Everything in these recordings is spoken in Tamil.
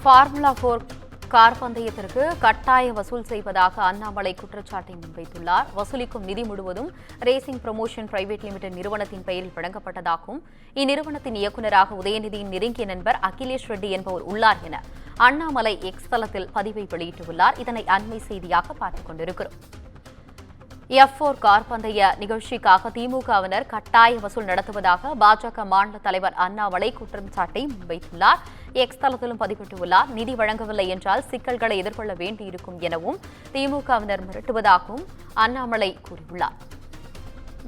ஃபார்முலா 4 கார் பந்தயத்திற்கு கட்டாய வசூல் செய்வதாக அண்ணாமலை குற்றச்சாட்டை முன்வைத்துள்ளார். வசூலிக்கும் நிதி முழுவதும் ரேசிங் ப்ரமோஷன் பிரைவேட் லிமிடெட் நிறுவனத்தின் பெயரில் வழங்கப்பட்டதாகவும் இந்நிறுவனத்தின் இயக்குநராக உதயநிதியின் நெருங்கிய நண்பர் அகிலேஷ் ரெட்டி என்பவர் உள்ளார் என அண்ணாமலை எக்ஸ் தளத்தில் பதிவை வெளியிட்டுள்ளார். இதனை அண்மை செய்தியாக பார்த்துக் கொண்டிருக்கிறோம். F4 கார் பந்தய நிகழ்ச்சிக்காக திமுகவினர் கட்டாய வசூல் நடத்துவதாக பாஜக மாநில தலைவர் அண்ணாமலை குற்றச்சாட்டை முன்வைத்துள்ளார். எக்ஸ் தளத்திலும் பதிவிட்டுள்ளார். நிதி வழங்கவில்லை என்றால் சிக்கல்களை எதிர்கொள்ள வேண்டியிருக்கும் எனவும் திமுகவினர் மிரட்டுவதாகவும் அண்ணாமலை கூறியுள்ளார்.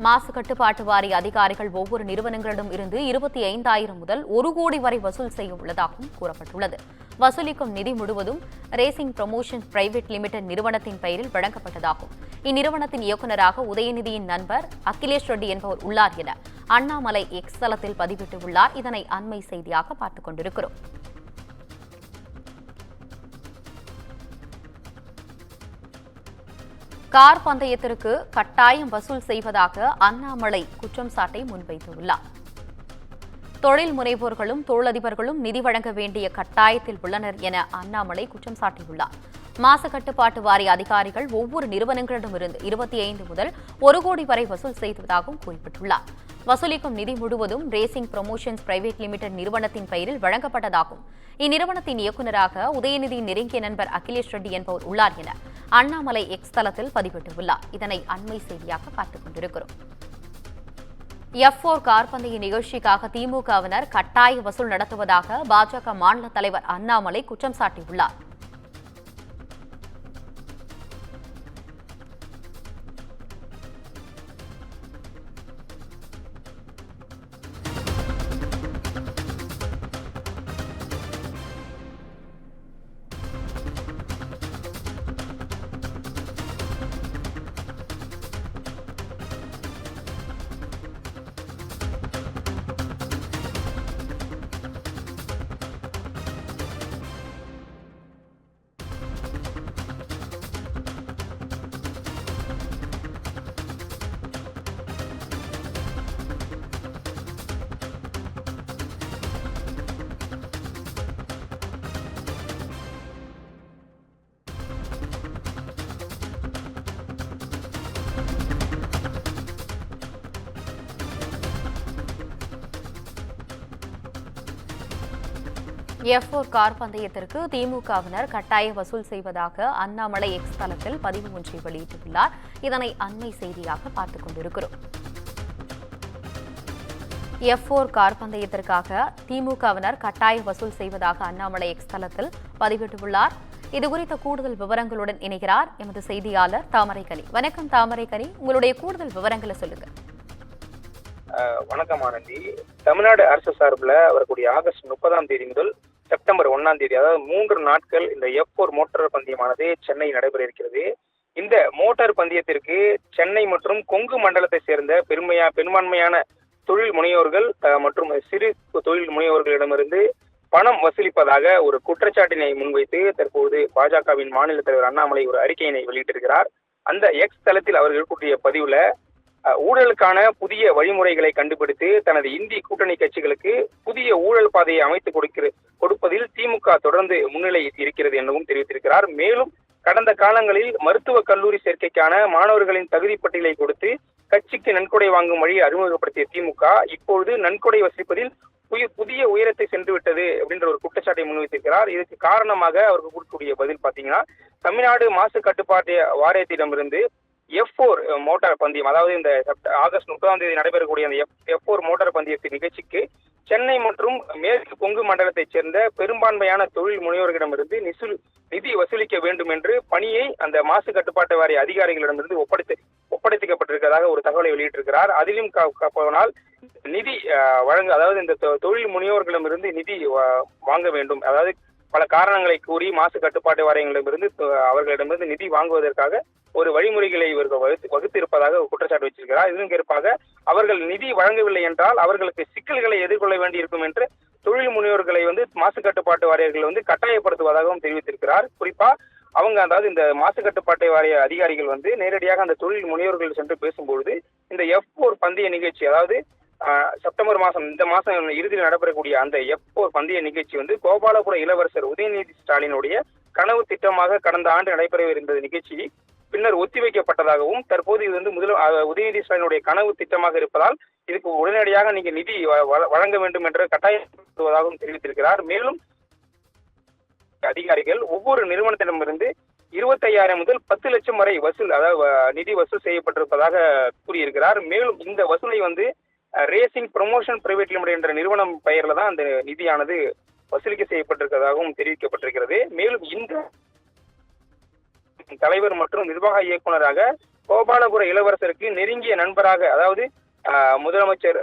மாசு கட்டுப்பாட்டு வாரிய அதிகாரிகள் ஒவ்வொரு நிறுவனங்களிடம் இருந்து 25,000 முதல் 1 கோடி வரை வசூல் செய்ய உள்ளதாகவும் கூறப்பட்டுள்ளது. வசூலிக்கும் நிதி முழுவதும் ரேசிங் ப்ரமோஷன் பிரைவேட் லிமிடெட் நிறுவனத்தின் பெயரில் வழங்கப்பட்டதாகும். இந்நிறுவனத்தின் இயக்குநராக உதயநிதியின் நண்பர் அகிலேஷ் ரெட்டி என்பவர் உள்ளார் என அண்ணாமலை எக்ஸ் தளத்தில் பதிவிட்டுள்ளார். இதனை அண்மை செய்தியாக பார்த்துக் கொண்டிருக்கிறோம். கார் பந்தயத்திற்கு கட்டாயம் வசூல் செய்வதாக அண்ணாமலை குற்றம் சாட்டை முன்வைத்துள்ளார். தொழில் முனைவோர்களும் தொழிலதிபர்களும் நிதி வழங்க வேண்டிய கட்டாயத்தில் உள்ளனர் என அண்ணாமலை குற்றம் சாட்டியுள்ளார். மாசு கட்டுப்பாட்டு வாரிய அதிகாரிகள் ஒவ்வொரு நிறுவனங்களிடமிருந்து 25 முதல் 1 கோடி வரை வசூல் செய்வதாகவும் குறிப்பிட்டுள்ளார். வசூலிக்கும் நிதி முழுவதும் ரேசிங் ப்ரமோஷன்ஸ் பிரைவேட் லிமிடெட் நிறுவனத்தின் பெயரில் வழங்கப்பட்டதாகும். இந்நிறுவனத்தின் இயக்குநராக உதயநிதியின் நெருங்கிய நண்பர் அகிலேஷ் ரெட்டி என்பவர் உள்ளார் என அண்ணாமலை எக்ஸ் தளத்தில் பதிவிட்டுள்ளார். இதனை அண்மை செய்தியாக பார்த்துக் கொண்டிருக்கிறோம். F4 கார் பந்தய நிகழ்ச்சிக்காக திமுகவினர் கட்டாய வசூல் நடத்துவதாக பாஜக மாநில தலைவர் அண்ணாமலை குற்றம் சாட்டியுள்ளார். F4 கார் பந்தயத்திற்கு திமுகவினர் கட்டாய வசூல் செய்வதாக அண்ணாமலை எக்ஸ் தளத்தில் பதிவு ஒன்றை வெளியிட்டுள்ளார். இதனை அண்மை செய்தியாக பார்த்துக் கொண்டிருக்கிறோம். F4 கார் பந்தயத்திற்காக திமுகவினர் கட்டாய வசூல் செய்வதாக அண்ணாமலை எக்ஸ் தளத்தில் பதிவிட்டுள்ளார். இதுகுறித்த கூடுதல் விவரங்களுடன் இணைகிறார் எமது செய்தியாளர் தாமரைக்கனி. வணக்கம் தாமரைக்கனி, உங்களுடைய கூடுதல் விவரங்களை சொல்லுங்க. வணக்கம் ஆனந்தி. தமிழ்நாடு அரசு சார்பில் வரக்கூடிய ஆகஸ்ட் 30ஆம் தேதி முதல் செப்டம்பர் 1ஆம் தேதி, அதாவது 3 நாட்கள் இந்த F4 மோட்டார் பந்தயமானது சென்னை நடைபெற இருக்கிறது. இந்த மோட்டார் பந்தயத்திற்கு சென்னை மற்றும் கொங்கு மண்டலத்தை சேர்ந்த பெரும்பான்மையான தொழில் முனைவோர்கள் மற்றும் சிறு தொழில் முனைவோர்களிடமிருந்து பணம் வசூலிப்பதாக ஒரு குற்றச்சாட்டினை முன்வைத்து தற்போது பாஜகவின் மாநில தலைவர் அண்ணாமலை ஒரு அறிக்கையினை வெளியிட்டிருக்கிறார். அந்த எக்ஸ் தளத்தில் அவர் இருக்கக்கூடிய பதிவுல ஊழலுக்கான புதிய வழிமுறைகளை கண்டுபிடித்து தனது இந்தி கூட்டணி கட்சிகளுக்கு புதிய ஊழல் பாதையை அமைத்து கொடுப்பதில் திமுக தொடர்ந்து முன்னிலை இருக்கிறது எனவும் தெரிவித்திருக்கிறார். மேலும் கடந்த காலங்களில் மருத்துவ கல்லூரி சேர்க்கைக்கான மாணவர்களின் தகுதி பட்டியலை கொடுத்து கட்சிக்கு நன்கொடை வாங்கும் வழியை அறிமுகப்படுத்திய திமுக இப்பொழுது நன்கொடை வசூலிப்பதில் புதிய உயரத்தை சென்று விட்டது அப்படின்ற ஒரு குற்றச்சாட்டை முன்வைத்திருக்கிறார். இதுக்கு காரணமாக அவருக்கு கொடுக்கக்கூடிய பதில் பாத்தீங்கன்னா, தமிழ்நாடு மாசு கட்டுப்பாட்டு வாரியத்திடமிருந்து F4 மோட்டார் பந்தயம், அதாவது இந்த ஆகஸ்ட் 30ஆம் தேதி நடைபெறக்கூடிய அந்த F4 மோட்டார் பந்தயத்தின் நிகழ்ச்சிக்கு சென்னை மற்றும் மேற்கு கொங்கு மண்டலத்தைச் சேர்ந்த பெரும்பான்மையான தொழில் முனைவோர்களிடமிருந்து நிதி வசூலிக்க வேண்டும் என்று பணியை அந்த மாசு கட்டுப்பாட்டு வாரிய அதிகாரிகளிடமிருந்து ஒப்படைக்கப்பட்டிருக்கிறதாக ஒரு தகவலை வெளியிட்டிருக்கிறார். அதிலும் போனால் நிதி அதாவது இந்த தொழில் முனைவோர்களிடமிருந்து நிதி வாங்க வேண்டும், அதாவது பல காரணங்களை கூறி மாசு கட்டுப்பாட்டு வாரியங்களிடமிருந்து அவர்களிடமிருந்து நிதி வாங்குவதற்காக ஒரு வழிமுறைகளை இவர்கள் வகுத்திருப்பதாக குற்றச்சாட்டு வச்சிருக்கிறார். இதன் ஏற்பாக அவர்கள் நிதி வழங்கவில்லை என்றால் அவர்களுக்கு சிக்கல்களை எதிர்கொள்ள வேண்டியிருக்கும் என்று தொழில் முனைவோர்களை மாசு கட்டுப்பாட்டு வாரியர்கள் கட்டாயப்படுத்துவதாகவும் தெரிவித்திருக்கிறார். குறிப்பா அவங்க, அதாவது இந்த மாசு கட்டுப்பாட்டு வாரிய அதிகாரிகள் நேரடியாக அந்த தொழில் முனைவோர்கள் சென்று பேசும்பொழுது இந்த F4 பந்தய நிகழ்ச்சி, அதாவது செப்டம்பர் மாதம் இந்த மாதம் இறுதியில் நடைபெறக்கூடிய அந்த F4 பந்தய நிகழ்ச்சி வந்து கோபாலபுர இளவரசர் உதயநிதி ஸ்டாலினுடைய கனவு திட்டமாக கடந்த ஆண்டு நடைபெறவிருந்த நிகழ்ச்சி பின்னர் ஒத்திவைக்கப்பட்டதாகவும் தற்போது இது வந்து உதயநிதி ஸ்டாலினுடைய கனவு திட்டமாக இருப்பதால் இதுக்கு உடனடியாக நீங்க நிதி வழங்க வேண்டும் என்ற கட்டாயப்படுத்துவதாகவும் தெரிவித்திருக்கிறார். மேலும் அதிகாரிகள் ஒவ்வொரு நிறுவனத்திடமிருந்து 25,000 முதல் 10 லட்சம் வரை வசூல், அதாவது நிதி வசூல் செய்யப்பட்டிருப்பதாக கூறியிருக்கிறார். மேலும் இந்த வசூலை வந்து ரேசிங் ப்ரமோஷன் பிரைவேட் லிமிடெட் என்ற நிறுவனம் பெயர்ல தான் அந்த நிதியானது வசூலிக்க செய்யப்பட்டிருப்பதாகவும் தெரிவிக்கப்பட்டிருக்கிறது. மேலும் இந்த தலைவர் மற்றும் நிர்வாக இயக்குநராக கோபாலபுர இளவரசருக்கு நெருங்கிய நண்பராக, அதாவது முதலமைச்சர்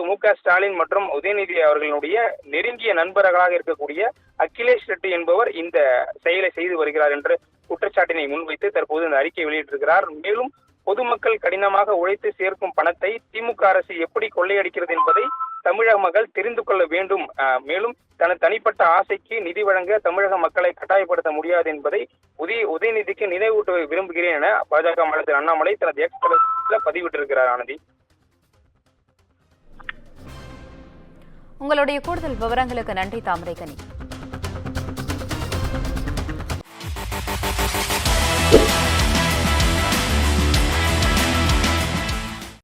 மு.க. ஸ்டாலின் மற்றும் உதயநிதி அவர்களுடைய நெருங்கிய நண்பர்களாக இருக்கக்கூடிய அகிலேஷ் ரெட்டி என்பவர் இந்த செயலை செய்து வருகிறார் என்ற குற்றச்சாட்டினை முன்வைத்து தற்போது இந்த அறிக்கை வெளியிட்டிருக்கிறார். மேலும் பொதுமக்கள் கடினமாக உழைத்து சேர்க்கும் பணத்தை திமுக அரசு எப்படி கொள்ளையடிக்கிறது என்பதை தமிழக மக்கள் தெரிந்து கொள்ள வேண்டும். மேலும் தனது தனிப்பட்ட ஆசைக்கு நிதி வழங்க தமிழக மக்களை கட்டாயப்படுத்த முடியாது என்பதை உதயநிதிக்கு நினைவூட்ட விரும்புகிறேன் என பாஜக மாநில அண்ணாமலை தனது எக்ஸ் தளத்தில் பதிவிட்டிருக்கிறார். ஆனந்தி, உங்களுடைய கூடுதல் விவரங்களுக்கு நன்றி தாமரைக்கனி.